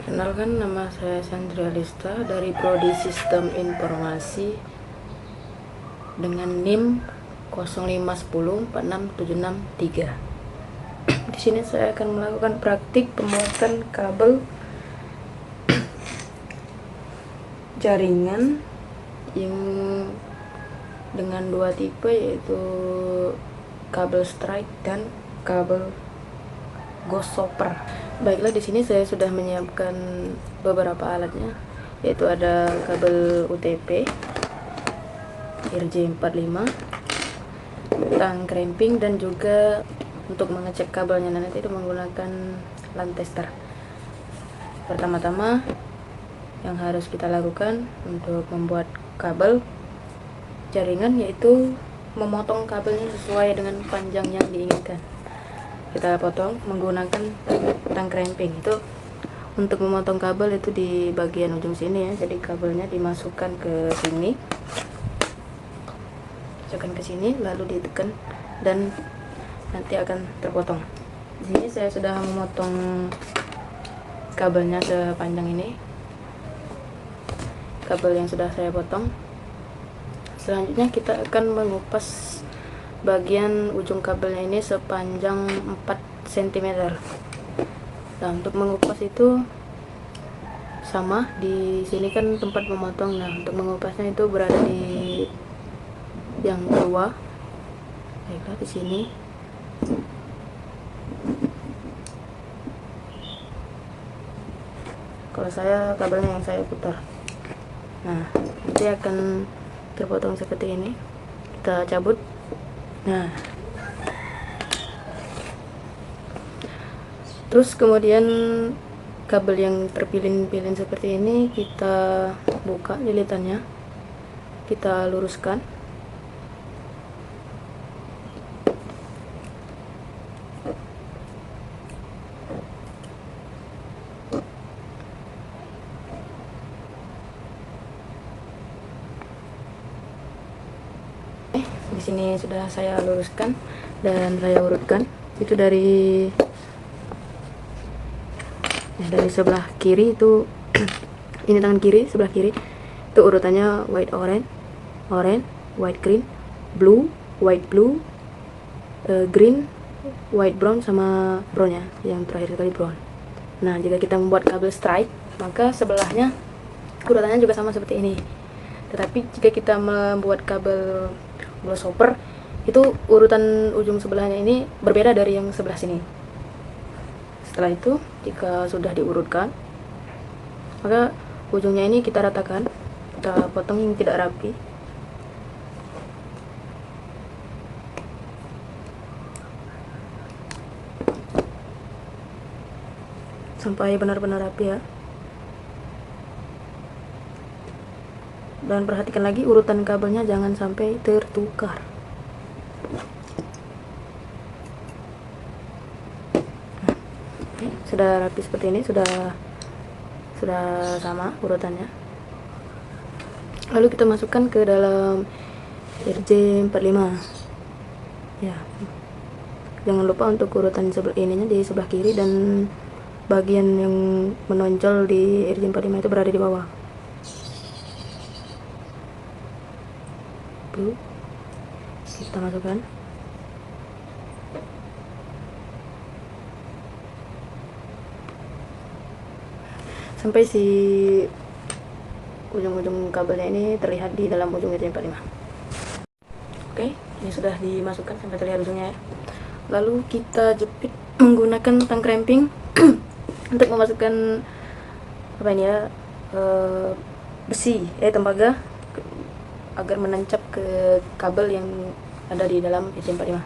Kenalkan, nama saya Sandria Lista dari Prodi Sistem Informasi dengan NIM 051046763. Di sini saya akan melakukan praktik pembuatan kabel jaringan yang dengan dua tipe, yaitu kabel strike dan kabel ghost stopper. Baiklah, di sini saya sudah menyiapkan beberapa alatnya, yaitu ada kabel UTP RJ45, tang cramping, dan juga untuk mengecek kabelnya nanti itu menggunakan LAN tester. Pertama-tama yang harus kita lakukan untuk membuat kabel jaringan yaitu memotong kabelnya sesuai dengan panjang yang diinginkan. Kita potong menggunakan tang cramping. Itu untuk memotong kabel itu di bagian ujung sini ya. Jadi kabelnya dimasukkan ke sini, lalu ditekan dan nanti akan terpotong. Di sini saya sudah memotong kabelnya sepanjang ini, kabel yang sudah saya potong. Selanjutnya kita akan mengupas bagian ujung kabelnya ini sepanjang 4 cm. Nah, untuk mengupas itu sama, di sini kan tempat memotong. Nah, untuk mengupasnya itu berada di yang bawah. Baiklah, di sini. Kalau saya, kabelnya yang saya putar. Nah, nanti akan terpotong seperti ini. Kita cabut. Nah, terus kemudian kabel yang terpilin-pilin seperti ini kita buka lilitannya, kita luruskan. Di sini sudah saya luruskan dan saya urutkan. Itu dari sebelah kiri itu ini tangan kiri, sebelah kiri itu urutannya white orange, white green, blue, white blue, green, white brown, sama brownnya yang terakhir sekali brown. Nah, jika kita membuat kabel strike, maka sebelahnya urutannya juga sama seperti ini. Tetapi jika kita membuat kabel grasshopper, itu urutan ujung sebelahnya ini berbeda dari yang sebelah sini. Setelah itu, jika sudah diurutkan, maka ujungnya ini kita ratakan, kita potong yang tidak rapi. Sampai benar-benar rapi ya. Dan perhatikan lagi urutan kabelnya jangan sampai tertukar. Sudah rapi seperti ini, sudah sama urutannya. Lalu kita masukkan ke dalam RJ45 ya. Jangan lupa untuk urutan sebelah ininya di sebelah kiri, dan bagian yang menonjol di RJ45 itu berada di bawah. Kita masukkan. Sampai si ujung-ujung kabelnya ini terlihat di dalam ujung RJ45. Oke, ini sudah dimasukkan sampai terlihat ujungnya ya. Lalu kita jepit menggunakan tang cramping untuk memasukkan apa ini ya, besi tembaga agar menancap ke kabel yang ada di dalam RJ45.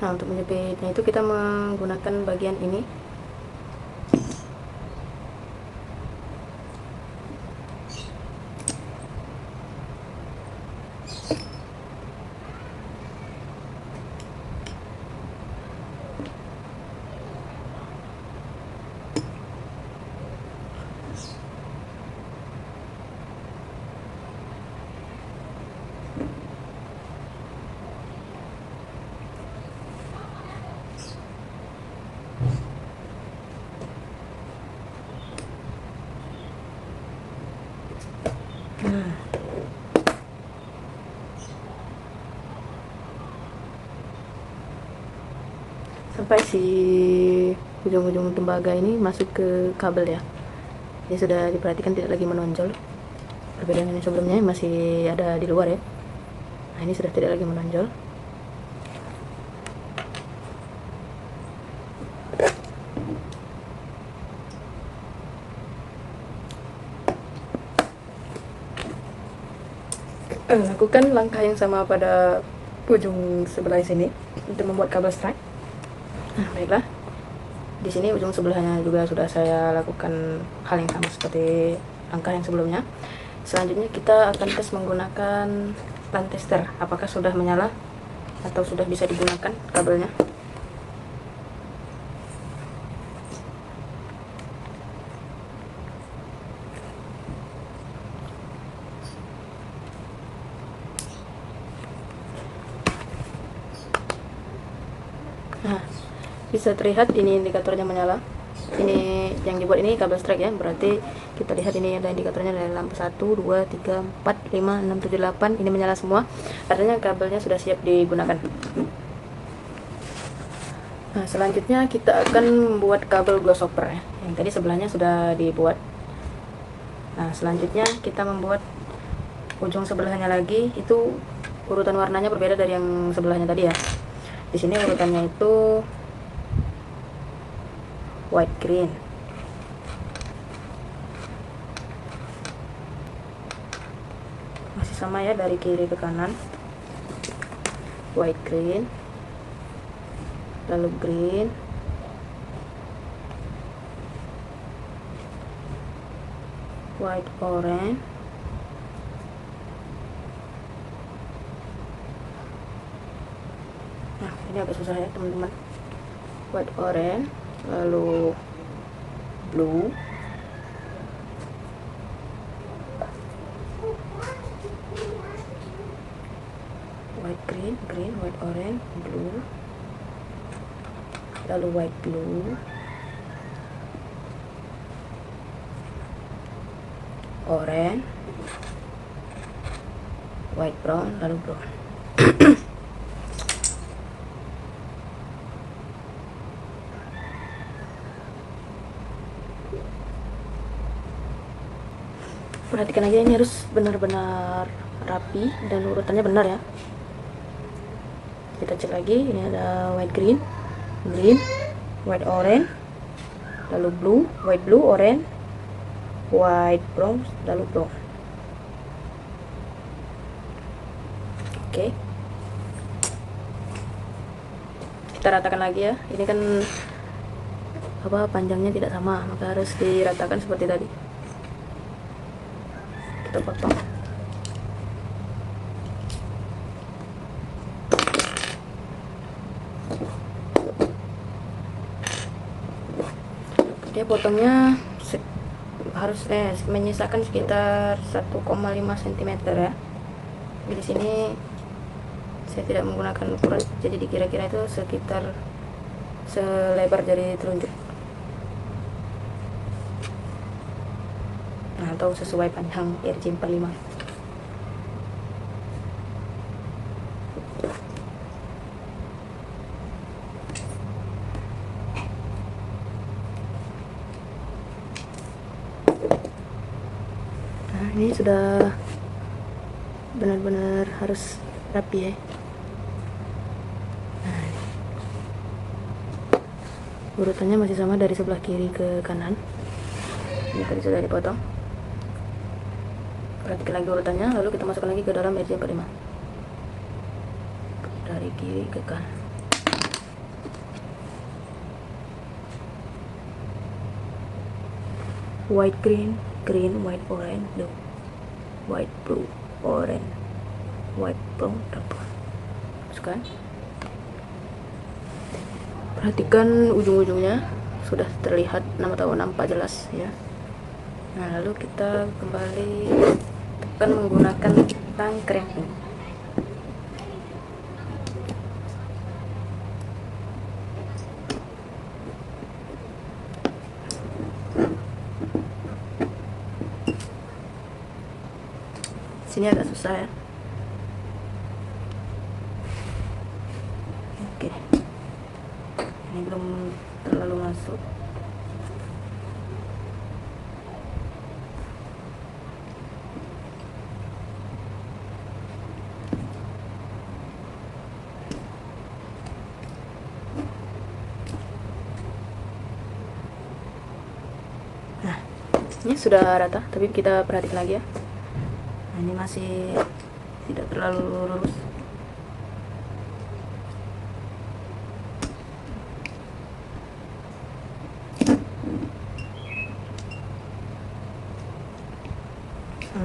Nah, untuk menjepitnya itu kita menggunakan bagian ini. sampai si ujung-ujung tembaga ini masuk ke kabel ya. Ini sudah diperhatikan tidak lagi menonjol. Berbeda dengan yang sebelumnya masih ada di luar ya. Nah, ini sudah tidak lagi menonjol. Lakukan langkah yang sama pada ujung sebelah sini untuk membuat kabel strike. Nah, baiklah. Di sini ujung sebelahnya juga sudah saya lakukan hal yang sama seperti langkah yang sebelumnya. Selanjutnya kita akan tes menggunakan LAN tester. Apakah sudah menyala atau sudah bisa digunakan kabelnya. Nah, bisa terlihat ini indikatornya menyala. Ini yang dibuat ini kabel strike ya, berarti kita lihat ini ada indikatornya dari lampu 1, 2, 3, 4, 5, 6, 7, 8. Ini menyala semua, artinya kabelnya sudah siap digunakan. Nah, selanjutnya kita akan membuat kabel grasshopper ya. Yang tadi sebelahnya sudah dibuat. Nah, selanjutnya kita membuat ujung sebelahnya lagi. Itu urutan warnanya berbeda dari yang sebelahnya tadi ya. Di sini urutannya itu white green. Masih sama ya dari kiri ke kanan. White green, lalu green, white orange, nah ini agak susah ya teman-teman. White orange, lalu blue, white green, green, white orange, blue, lalu white blue, orange, white brown, lalu brown. Perhatikan aja, ini harus benar-benar rapi dan urutannya benar ya. Kita cek lagi, ini ada white green, green, white orange, lalu blue, white blue, orange, white brown, lalu brown. Oke. Kita ratakan lagi ya. Ini kan panjangnya tidak sama, maka harus diratakan seperti tadi. Kita potong. Dia potongnya harus menyisakan sekitar 1,5 cm ya. Di sini saya tidak menggunakan ukuran, jadi dikira-kira itu sekitar selebar jari telunjuk. Nah, atau sesuai panjang RJ45. Nah, ini sudah benar-benar harus rapi ya. Nah, urutannya masih sama dari sebelah kiri ke kanan. Ini tadi sudah dipotong. Perhatikan lagi urutannya, lalu kita masukkan lagi ke dalam RJ45 dari kiri ke kanan. White green, green, white orange, blue, white blue, orange, white brown, brown. Masukkan. Perhatikan ujung-ujungnya sudah terlihat, nampak jelas ya. Nah, lalu kita kembali akan menggunakan tang cramping. Sini agak susah ya. Oke. Ini belum terlalu masuk. Nah, ini sudah rata, tapi kita perhatikan lagi ya. Nah, ini masih tidak terlalu lurus.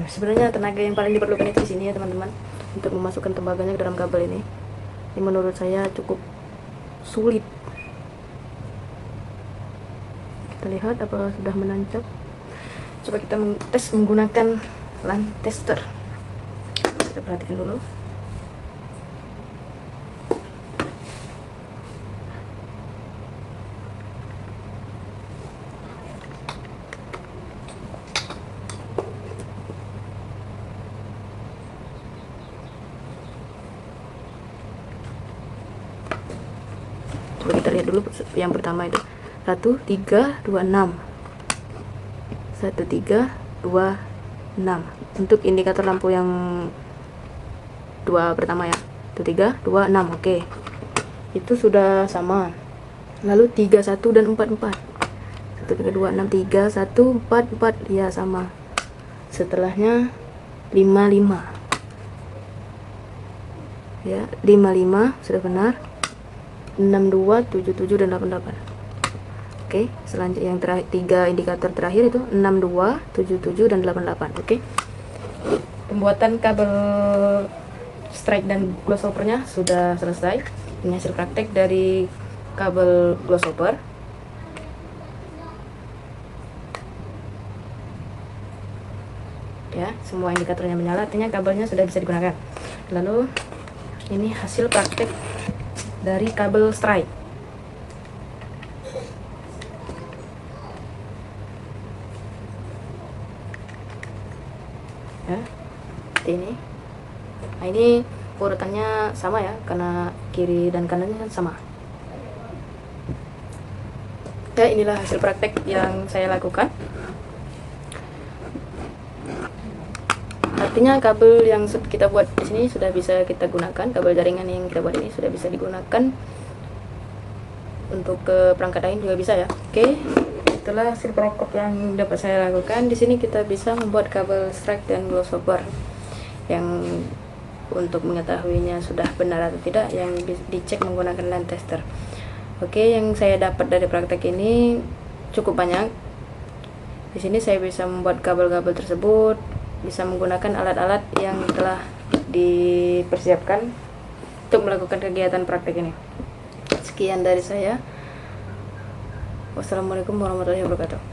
Sebenarnya tenaga yang paling diperlukan itu di sini ya teman-teman, untuk memasukkan tembaganya ke dalam kabel ini. Ini menurut saya cukup sulit. Kita lihat apakah sudah menancap. Coba kita tes menggunakan LAN tester. Kita perhatikan dulu. Coba kita lihat dulu yang pertama itu 1 3 2 6 1 3 2 6 untuk indikator lampu yang dua pertama ya. 1 3 2 6. Oke, itu sudah sama. Lalu 3 1 dan 4 4. 1 3 2 6 3 1 4 4 ya sama. Setelahnya 5 5 ya, 5 5 sudah benar. 6 2 7 7 dan 8 8. Oke, selanjutnya yang terakhir, 3 indikator terakhir itu 6 2 7 7 dan 8 8. Oke, pembuatan kabel strike dan crossovernya sudah selesai. Ini hasil praktek dari kabel crossover. Ya, semua indikatornya menyala, artinya kabelnya sudah bisa digunakan. Lalu ini hasil praktek dari kabel strike. Ya, seperti ini. Nah, ini urutannya sama ya, karena kiri dan kanannya kan sama. Ya, inilah hasil praktek yang saya lakukan. Artinya kabel yang kita buat di sini sudah bisa kita gunakan, kabel jaringan yang kita buat ini sudah bisa digunakan untuk ke perangkat lain juga bisa ya. Oke, itulah hasil praktek yang dapat saya lakukan. Di sini kita bisa membuat kabel strike dan crossover yang untuk mengetahuinya sudah benar atau tidak yang dicek menggunakan LAN tester. Oke, yang saya dapat dari praktek ini cukup banyak. Di sini saya bisa membuat kabel-kabel tersebut, bisa menggunakan alat-alat yang telah dipersiapkan untuk melakukan kegiatan praktek ini. Sekian dari saya. Wassalamualaikum warahmatullahi wabarakatuh.